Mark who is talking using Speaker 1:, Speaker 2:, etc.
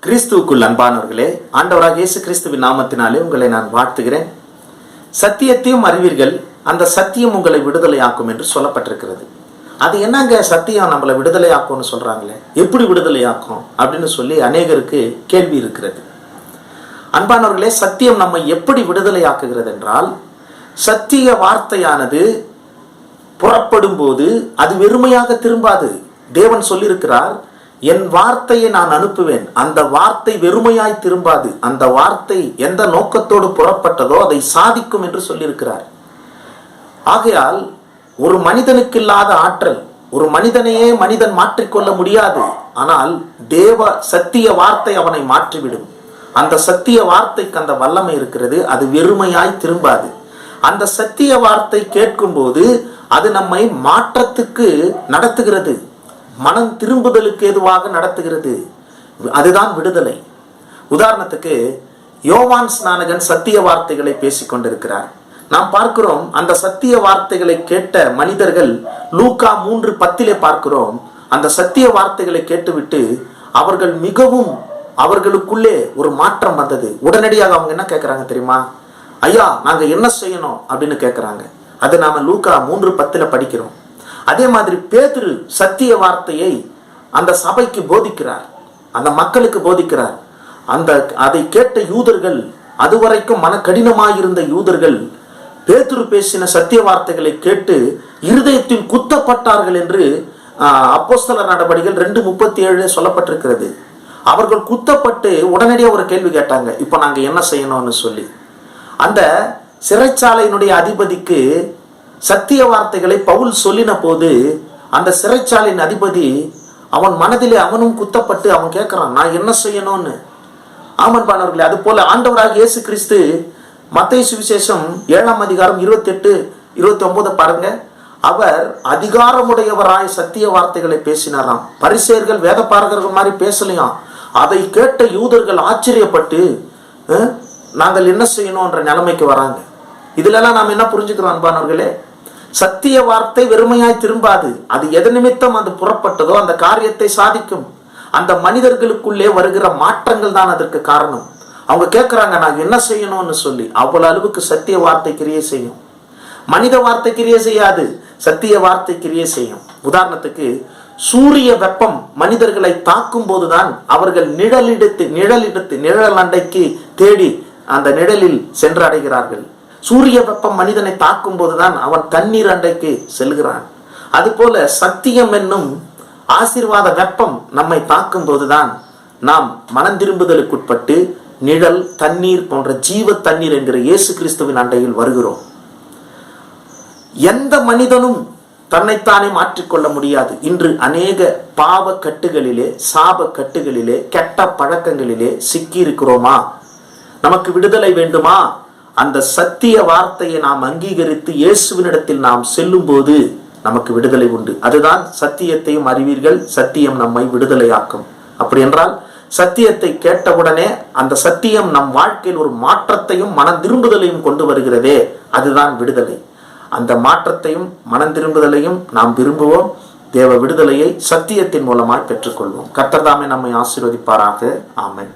Speaker 1: கிறிஸ்துவுக்குள் அன்பானவர்களே, ஆண்டவராக இயேசு கிறிஸ்துவின் நாமத்தினாலே உங்களை நான் வாழ்த்துகிறேன். சத்தியத்தையும் அறிவீர்கள், அந்த சத்தியம் உங்களை விடுதலையாக்கும் என்று சொல்லப்பட்டிருக்கிறது. அது என்னங்க சத்தியம் நம்மளை விடுதலையாக்கும்னு சொல்றாங்களே, எப்படி விடுதலையாக்கும் அப்படின்னு சொல்லி அநேகருக்கு கேள்வி இருக்கிறது. அன்பானவர்களே, சத்தியம் நம்மை எப்படி விடுதலையாக்குகிறது என்றால், சத்திய வார்த்தையானது புறப்படும் போது அது வெறுமையாக திரும்பாது. தேவன் சொல்லியிருக்கிறார், என் வார்த்தையை நான் அனுப்புவேன், அந்த வார்த்தை வெறுமையாய் திரும்பாது, அந்த வார்த்தை எந்த நோக்கத்தோடு புறப்பட்டதோ அதை சாதிக்கும் என்று சொல்லியிருக்கிறார். ஆகையால் ஒரு மனிதனுக்கு இல்லாத ஆற்றல், ஒரு மனிதனையே மனிதன் மாற்றிக்கொள்ள முடியாது. ஆனால் தேவ சத்திய வார்த்தை அவனை மாற்றிவிடும். அந்த சத்திய வார்த்தைக்கு அந்த வல்லமை இருக்கிறது, அது வெறுமையாய் திரும்பாது. அந்த சத்திய வார்த்தை கேட்கும் போது அது நம்மை மாற்றத்துக்கு நடத்துகிறது, மனம் திரும்புதலுக்கு ஏதுவாக நடத்துகிறது. அதுதான் விடுதலை. உதாரணத்துக்கு யோவான் ஸ்நானகன் சத்திய வார்த்தைகளை பேசிக் கொண்டிருக்கிறார். நாம் பார்க்கிறோம், அந்த சத்திய வார்த்தைகளை கேட்ட மனிதர்கள் லூக்கா 3:10 பார்க்கிறோம். அந்த சத்திய வார்த்தைகளை கேட்டுவிட்டு அவர்கள் மிகவும் அவர்களுக்குள்ளே ஒரு மாற்றம் வந்தது. உடனடியாக அவங்க என்ன கேட்கிறாங்க தெரியுமா? ஐயா, நாங்க என்ன செய்யணும் அப்படின்னு கேட்கிறாங்க. அது நாம லூக்கா 3:10 படிக்கிறோம். அதே மாதிரி பேதுரு சத்திய வார்த்தையை அந்த சபைக்கு போதிக்கிறார், அந்த மக்களுக்கு போதிக்கிறார். அதை கேட்ட யூதர்கள், அதுவரைக்கும் மன கடினமாயிருந்த யூதர்கள் பேதுரு பேசின சத்திய வார்த்தைகளை கேட்டு இருதயத்தில் குத்தப்பட்டார்கள் என்று அப்போஸ்தலர் நடபடிகள் 2:37 சொல்லப்பட்டிருக்கிறது. அவர்கள் குத்தப்பட்டு உடனடியாக ஒரு கேள்வி கேட்டாங்க, இப்ப நாங்க என்ன செய்யணும்னு சொல்லி. அந்த சிறைச்சாலையினுடைய அதிபதிக்கு சத்திய வார்த்தைகளை பவுல் சொல்லின போது அந்த சிறைச்சாலையின் அதிபதி அவன் மனதிலே அவனும் குத்தப்பட்டு அவன் கேட்கிறான், நான் என்ன செய்யணும்னு. ஆமன்பானவர்களே, அது போல ஆண்டவராக இயேசு கிறிஸ்து மத்தேயு சுவிசேஷம் 7:28-29 பாருங்க. அவர் அதிகாரமுடையவராய் சத்திய வார்த்தைகளை பேசினாராம். பரிசேயர்கள் வேத பாரகர்கள் மாதிரி பேசலையாம். அதை கேட்ட யூதர்கள் ஆச்சரியப்பட்டு நாங்கள் என்ன செய்யணும்ன்ற நிலைமைக்கு வராங்க. இதுல எல்லாம் நாம் என்ன புரிஞ்சுக்கிறோம் அன்பானவர்களே? சத்திய வார்த்தை வெறுமையாய் திரும்பாது. அது எது நிமித்தம் அது புறப்பட்டதோ அந்த காரியத்தை சாதிக்கும். அந்த மனிதர்களுக்குள்ளே வருகிற மாற்றங்கள் தான் அதற்கு காரணம். அவங்க கேட்கிறாங்க, நாங்க என்ன செய்யணும்னு சொல்லி. அவ்வளவு அளவுக்கு சத்திய வார்த்தை கிரியை செய்யும். மனித வார்த்தை கிரியை செய்யாது, சத்திய வார்த்தை கிரியை செய்யும். உதாரணத்துக்கு சூரிய வெப்பம் மனிதர்களை தாக்கும் போதுதான் அவர்கள் நிழல் அண்டைக்கு தேடி அந்த நிழலில் சென்று அடைகிறார்கள். சூரிய வெப்பம் மனிதனை தாக்கும் போதுதான் அவன் தண்ணீர் அண்டைக்கு செல்கிறான். அதுபோல சத்தியம் என்னும் ஆசீர்வாத வெப்பம் நம்மை தாக்கும் போதுதான் நாம் மனம் திரும்புதலுக்குட்பட்டு நிழல், தண்ணீர் போன்ற ஜீவ தண்ணீர் என்கிற இயேசு கிறிஸ்துவின் அண்டையில் வருகிறோம். எந்த மனிதனும் தன்னைத்தானே மாற்றிக்கொள்ள முடியாது. இன்று அநேக பாவ கட்டுகளிலே, சாப கட்டுகளிலே, கெட்ட பழக்கங்களிலே சிக்கி இருக்கிறோமா? நமக்கு விடுதலை வேண்டுமா? அந்த சத்திய வார்த்தையை நாம் அங்கீகரித்து இயேசுவினிடத்தில் நாம் செல்லும் போது நமக்கு விடுதலை உண்டு. அதுதான் சத்தியத்தையும் அறிவீர்கள், சத்தியம் நம்மை விடுதலையாக்கும். அப்படி என்றால் சத்தியத்தை கேட்டவுடனே அந்த சத்தியம் நம் வாழ்க்கையில் ஒரு மாற்றத்தையும் மனம் திரும்புதலையும் கொண்டு வருகிறதே, அதுதான் விடுதலை. அந்த மாற்றத்தையும் மனம் திரும்புதலையும் நாம் விரும்புவோம். தேவ விடுதலையை சத்தியத்தின் மூலமாய் பெற்றுக்கொள்வோம். கர்த்தர் தாமே நம்மை ஆசீர்வதிப்பாராக. ஆமென்.